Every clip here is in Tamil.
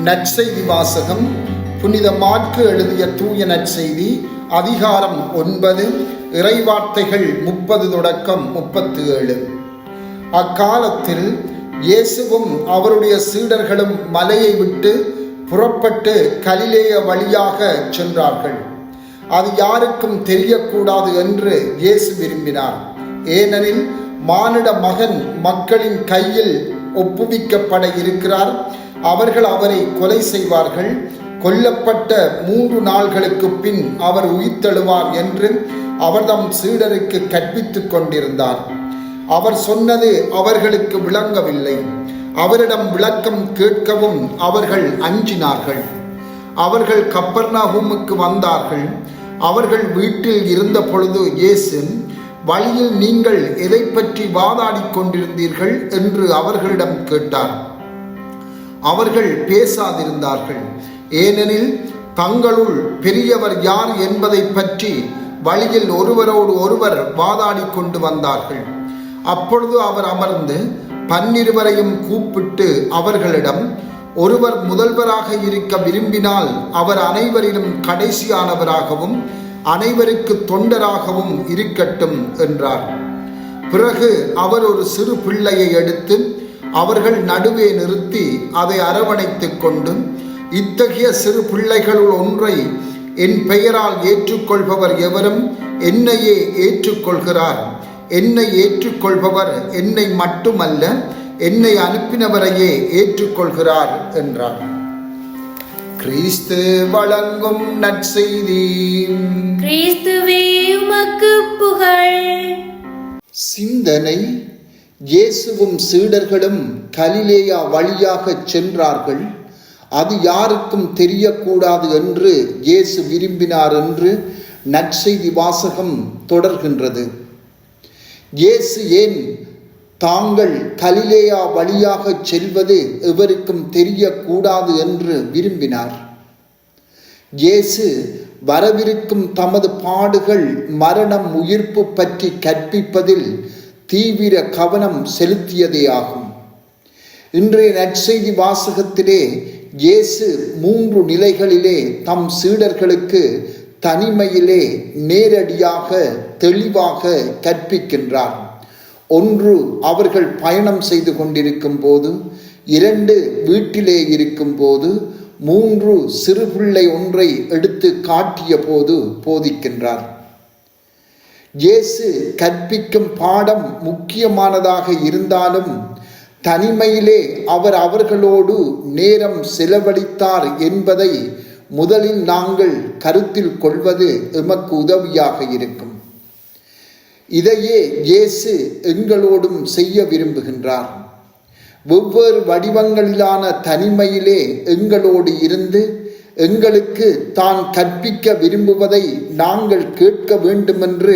நற்செய்தி வாசகம். புனித மாற்கு எழுதிய தூய நற்செய்தி அதிகாரம் 9, இறைவார்த்தைகள் 30 தொடக்கம் 37. அக்காலத்தில் இயேசுவும் அவருடைய சீடர்களும் மலையை விட்டு புறப்பட்டு கலிலேய வழியாக சென்றார்கள். அது யாருக்கும் தெரியக்கூடாது என்று இயேசு விரும்பினார். ஏனெனில் மானிட மகன் மக்களின் கையில் ஒப்புவிக்கப்பட இருக்கிறார். அவர்கள் அவரை கொலை செய்வார்கள். கொல்லப்பட்ட 3 நாள்களுக்கு பின் அவர் உயிர்த்தெழுவார் என்று அவர் தம் சீடருக்கு கற்பித்துக் கொண்டிருந்தார். அவர் சொன்னது அவர்களுக்கு விளங்கவில்லை. அவரிடம் விளக்கம் கேட்கவும் அவர்கள் அஞ்சினார்கள். அவர்கள் கப்பர்நகூமுக்கு வந்தார்கள். அவர்கள் வீட்டில் இருந்த பொழுது இயேசு, வழியில் நீங்கள் எதை பற்றி வாதாடிக் கொண்டிருந்தீர்கள் என்று அவர்களிடம் கேட்டார். அவர்கள் பேசாதிருந்தார்கள். ஏனெனில் தங்களுள் பெரியவர் யார் என்பதை பற்றி வழியில் ஒருவரோடு ஒருவர் வாதாடி கொண்டு வந்தார்கள். அப்பொழுது அவர் அமர்ந்து 12 கூப்பிட்டு அவர்களிடம், ஒருவர் முதல்வராக இருக்க விரும்பினால் அவர் அனைவரிலும் கடைசியானவராகவும் அனைவருக்கு தொண்டராகவும் இருக்கட்டும் என்றார். பிறகு அவர் ஒரு சிறு பிள்ளையை எடுத்து அவர்கள் நடுவே நிறுத்தி அதை அரவணைத்துக் கொண்டு, இத்தகைய சிறு பிள்ளைகளுள் ஒன்றை என் பெயரால் ஏற்றுக்கொள்பவர் எவரும் என்னையே ஏற்றுக்கொள்கிறார். என்னை ஏற்றுக்கொள்பவர் என்னை மட்டுமல்ல, என்னை அனுப்பினவரையே ஏற்றுக்கொள்கிறார் என்றார். கிறிஸ்து வழங்கும் நற்செய்தி. கிறிஸ்துவே உமக்கு புகழ். சிந்தனை. இயேசுவும் சீடர்களும் கலிலேயா வழியாக சென்றார்கள். அது யாருக்கும் தெரியக்கூடாது என்று இயேசு விரும்பினார் என்று நற்செய்தி வாசகம் தொடர்கின்றது. இயேசு ஏன் தாங்கள் கலிலேயா வழியாக செல்வது எவருக்கும் தெரியக்கூடாது என்று விரும்பினார்? இயேசு வரவிருக்கும் தமது பாடுகள், மரணம், உயிர்ப்பு பற்றி கற்பிப்பதில் தீவிர கவனம் செலுத்தியதே ஆகும். இன்றைய நற்செய்தி வாசகத்திலே இயேசு 3 நிலைகளிலே தம் சீடர்களுக்கு தனிமையிலே நேரடியாக தெளிவாக கற்பிக்கின்றார். 1, அவர்கள் பயணம் செய்து கொண்டிருக்கும் போது. 2, வீட்டிலே இருக்கும் போது. 3, சிறு பிள்ளை ஒன்றை எடுத்து காட்டிய போது போதிக்கின்றார். இயேசு கற்பிக்கும் பாடம் முக்கியமானதாக இருந்தாலும் தனிமையிலே அவர் அவர்களோடு நேரம் செலவழித்தார் என்பதை முதலில் நாங்கள் கருத்தில் கொள்வது எமக்கு உதவியாக இருக்கும். இதையே இயேசு எங்களோடும் செய்ய விரும்புகின்றார். வெவ்வேறு வடிவங்களிலான தனிமையிலே எங்களோடு இருந்து எங்களுக்கு தான் கற்பிக்க விரும்புவதை நாங்கள் கேட்க வேண்டுமென்று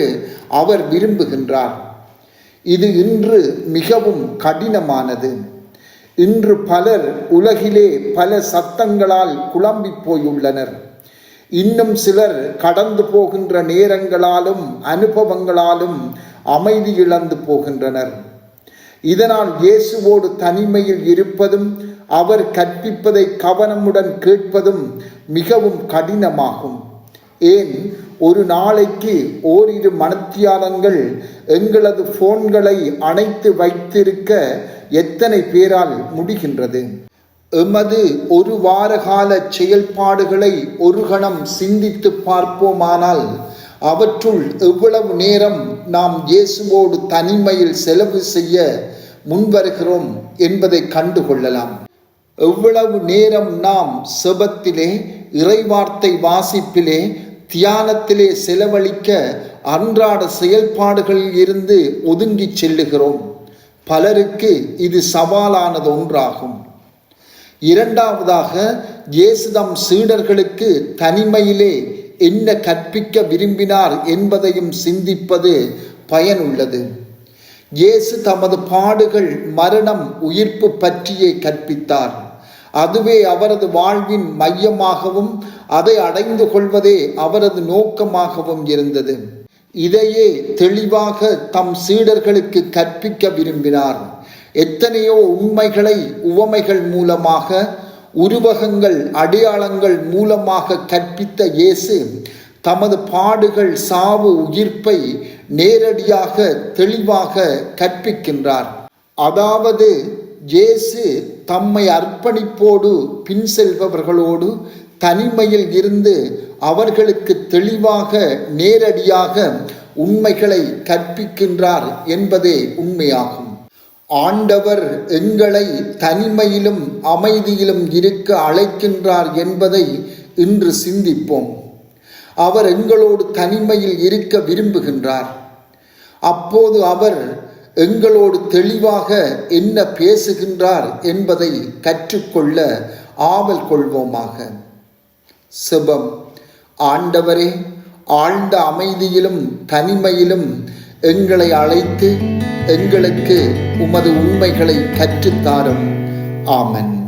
அவர் விரும்புகின்றார். இது இன்று மிகவும் கடினமானது. இன்று பலர் உலகிலே பல சத்தங்களால் குழம்பி போயுள்ளனர். இன்னும் சிலர் கடந்து போகின்ற நேரங்களாலும் அனுபவங்களாலும் அமைதி இழந்து போகின்றனர். இதனால் இயேசுவோடு தனிமையில் இருப்பதும் அவர் கற்பிப்பதை கவனமுடன் கேட்பதும் மிகவும் கடினமாகும். ஏன், ஒரு நாளைக்கு ஓரிரு மணித்தியாலங்கள் எங்களது போன்களை அணைத்து வைத்திருக்க எத்தனை பேரால் முடிகின்றது? எமது ஒரு வார கால செயல்பாடுகளை ஒரு கணம் சிந்தித்து பார்ப்போமானால் அவற்றுள் எவ்வளவு நேரம் நாம் இயேசுவோடு தனிமையில் செலவு செய்ய முன்வருகிறோம் என்பதை கண்டுகொள்ளலாம். எவ்வளவு நேரம் நாம் செபத்திலே, இறைவார்த்தை வாசிப்பிலே, தியானத்திலே செலவழிக்க அன்றாட செயல்பாடுகளில் இருந்து ஒதுங்கி செல்லுகிறோம். பலருக்கு இது சவாலானது ஒன்றாகும். 2வதாக, இயேசு தம் சீடர்களுக்கு தனிமையிலே என்ன கற்பிக்க விரும்பினார் என்பதையும் சிந்திப்பது பயனுள்ளது. இயேசு தமது பாடுகள், மரணம், உயிர்ப்பு பற்றியே கற்பித்தார். அதுவே அவரது வாழ்வின் மையமாகவும் அதை அடைந்து கொள்வதே அவரது நோக்கமாகவும் இருந்தது. இதையே தெளிவாக தம் சீடர்களுக்கு கற்பிக்க விரும்பினார். எத்தனையோ உண்மைகளை உவமைகள் மூலமாக, உருவகங்கள் அடையாளங்கள் மூலமாக கற்பித்த இயேசு தமது பாடுகள், சாவு, உயிர்ப்பை நேரடியாக தெளிவாக கற்பிக்கின்றார். அதாவது இயேசு தம்மை அர்ப்பணிப்போடு பின் செல்பவர்களோடு தனிமையில் இருந்து அவர்களுக்கு தெளிவாக நேரடியாக உண்மைகளை கற்பிக்கின்றார் என்பதே உண்மையாகும். ஆண்டவர் எங்களை தனிமையிலும் அமைதியிலும் இருக்க அழைக்கின்றார் என்பதை இன்று சிந்திப்போம். அவர் எங்களோடு தனிமையில் இருக்க விரும்புகின்றார். அப்போது அவர் எங்களோடு தெளிவாக என்ன பேசுகின்றார் என்பதை கற்றுக்கொள்ள ஆவல் கொள்வோமாக. செபம். ஆண்டவரே, ஆழ்ந்த அமைதியிலும் தனிமையிலும் எங்களை அழைத்து எங்களுக்கு உமது உண்மைகளை கற்றுத்தாரும். ஆமென்.